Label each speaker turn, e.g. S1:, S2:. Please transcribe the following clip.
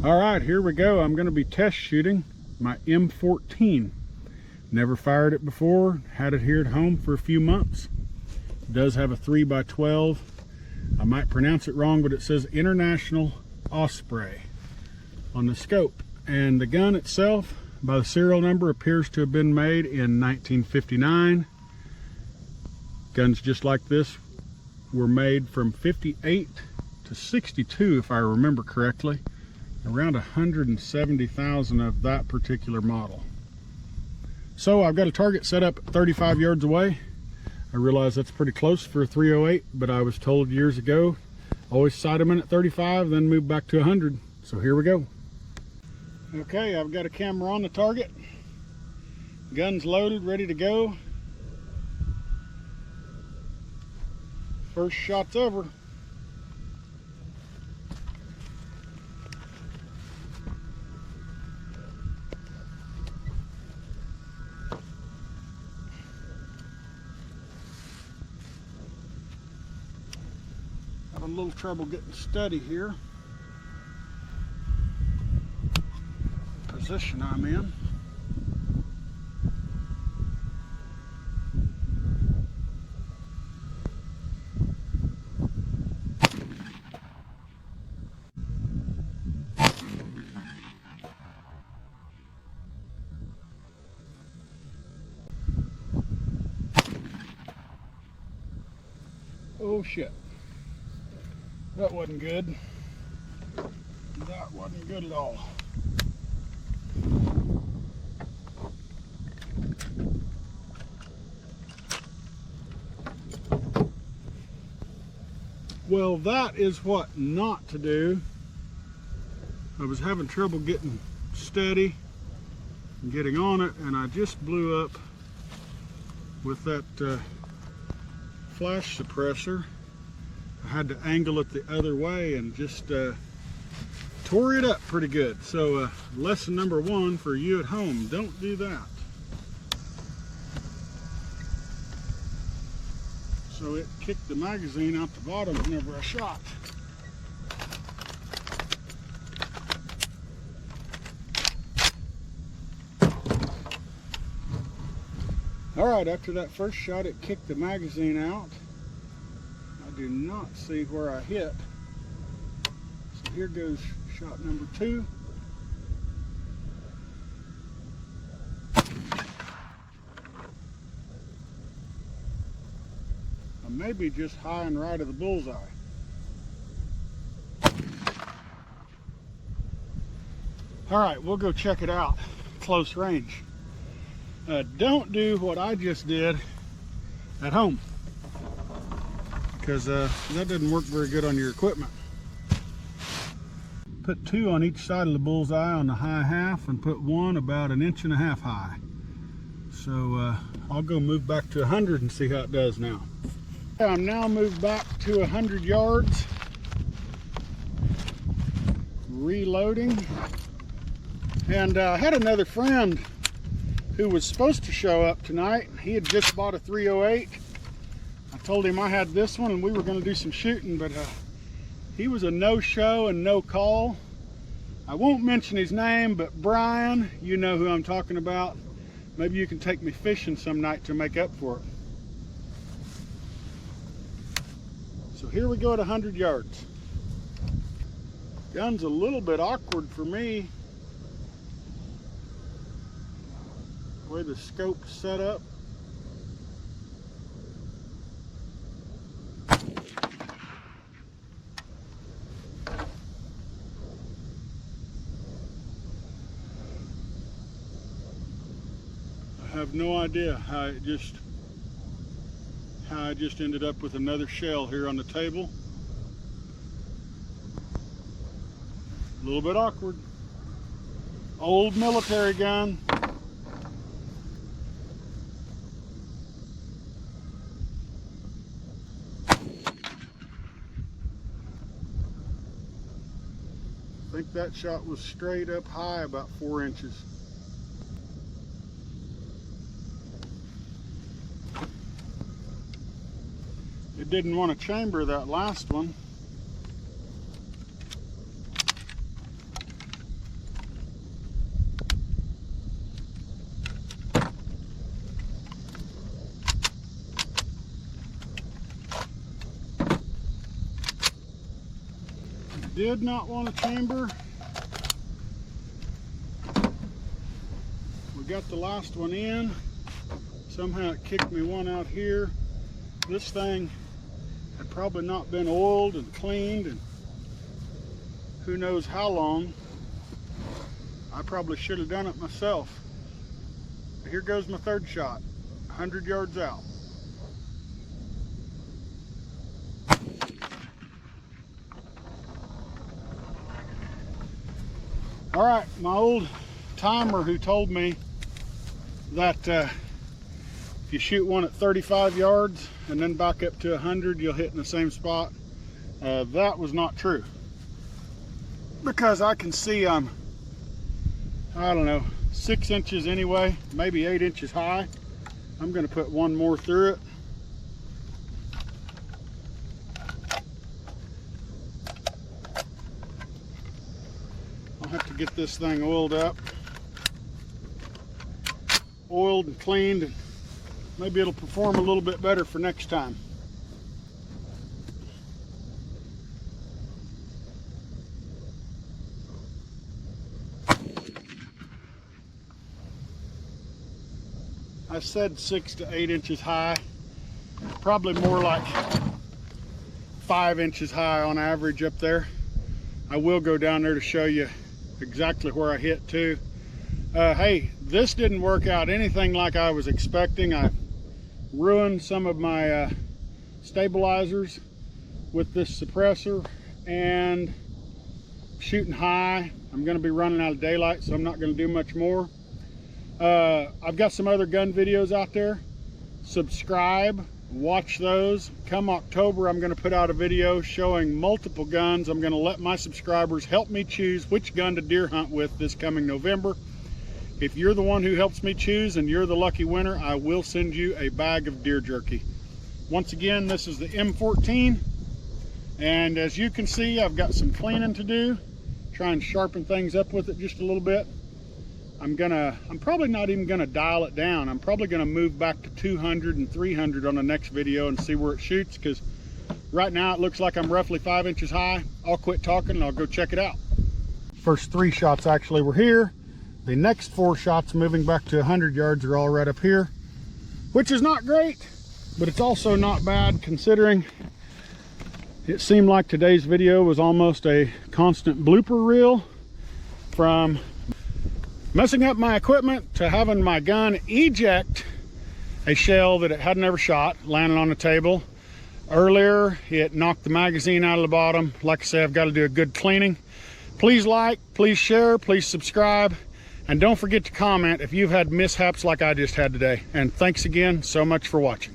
S1: All right, here we go. I'm going to be test shooting my M14. Never fired it before, had it here at home for a few months. It does have a 3x12. I might pronounce it wrong, but it says International Osprey on the scope. And the gun itself, by the serial number, appears to have been made in 1959. Guns just like this were made from 58 to 62, if I remember correctly. Around 170,000 of that particular model. So I've got a target set up 35 yards away. I realize that's pretty close for a 308, but I was told years ago, always sight them in at 35, then move back to 100. So here we go. Okay, I've got a camera on the target. Gun's loaded, ready to go. First shot's over. A little trouble getting steady here. Position I'm in. Oh shit. That wasn't good. That wasn't good at all. Well, that is what not to do. I was having trouble getting steady and getting on it, and I just blew up with that flash suppressor. I had to angle it the other way and just tore it up pretty good. So lesson number one for you at home, don't do that. So it kicked the magazine out the bottom whenever I shot. All right, after that first shot, it kicked the magazine out. I do not see where I hit. So here goes shot number 2. I may be just high and right of the bullseye. All right, we'll go check it out close range. Don't do what I just did at home, because that doesn't work very good on your equipment. Put 2 on each side of the bullseye on the high half, and put 1 about 1.5 inches high. So I'll go move back to 100 and see how it does now. I'm now moved back to 100 yards. Reloading. And I had another friend who was supposed to show up tonight. He had just bought a 308. I told him I had this one and we were going to do some shooting, but he was a no-show and no call. I won't mention his name, but Brian, you know who I'm talking about. Maybe you can take me fishing some night to make up for it. So here we go at 100 yards. Gun's a little bit awkward for me, the way the scope's set up. I have no idea how I just ended up with another shell here on the table. A little bit awkward. Old military gun. I think that shot was straight up high, about 4 inches. It didn't want to chamber that last one. did not want a chamber. We got the last one in. Somehow it kicked me one out here. This thing had probably not been oiled and cleaned and who knows how long. I probably should have done it myself. Here goes my third shot, 100 yards out. All right, my old timer who told me that if you shoot one at 35 yards and then back up to 100, you'll hit in the same spot. That was not true. Because I can see I don't know, 6 inches anyway, maybe 8 inches high. I'm gonna put one more through it. I'll have to get this thing oiled up. Oiled and cleaned, and maybe it'll perform a little bit better for next time. I said 6 to 8 inches high, probably more like 5 inches high on average up there. I will go down there to show you exactly where I hit too. Hey, this didn't work out anything like I was expecting. I ruined some of my stabilizers with this suppressor and shooting high. I'm going to be running out of daylight, so I'm not going to do much more. I've got some other gun videos out there. Subscribe, watch those. Come October, I'm going to put out a video showing multiple guns. I'm going to let my subscribers help me choose which gun to deer hunt with this coming November. If you're the one who helps me choose and you're the lucky winner, I will send you a bag of deer jerky. Once again, this is the M14, and as you can see, I've got some cleaning to do. Try and sharpen things up with it just a little bit. I'm probably not even gonna dial it down. I'm probably gonna move back to 200 and 300 on the next video and see where it shoots, because right now it looks like I'm roughly 5 inches high. I'll quit talking and I'll go check it out. First 3 shots actually were here. The next 4 shots moving back to 100 yards are all right up here, which is not great, but it's also not bad considering it seemed like today's video was almost a constant blooper reel, from messing up my equipment to having my gun eject a shell that it had never shot, landing on the table. Earlier, it knocked the magazine out of the bottom. Like I say, I've got to do a good cleaning. Please like, please share, please subscribe, and don't forget to comment if you've had mishaps like I just had today. And thanks again so much for watching.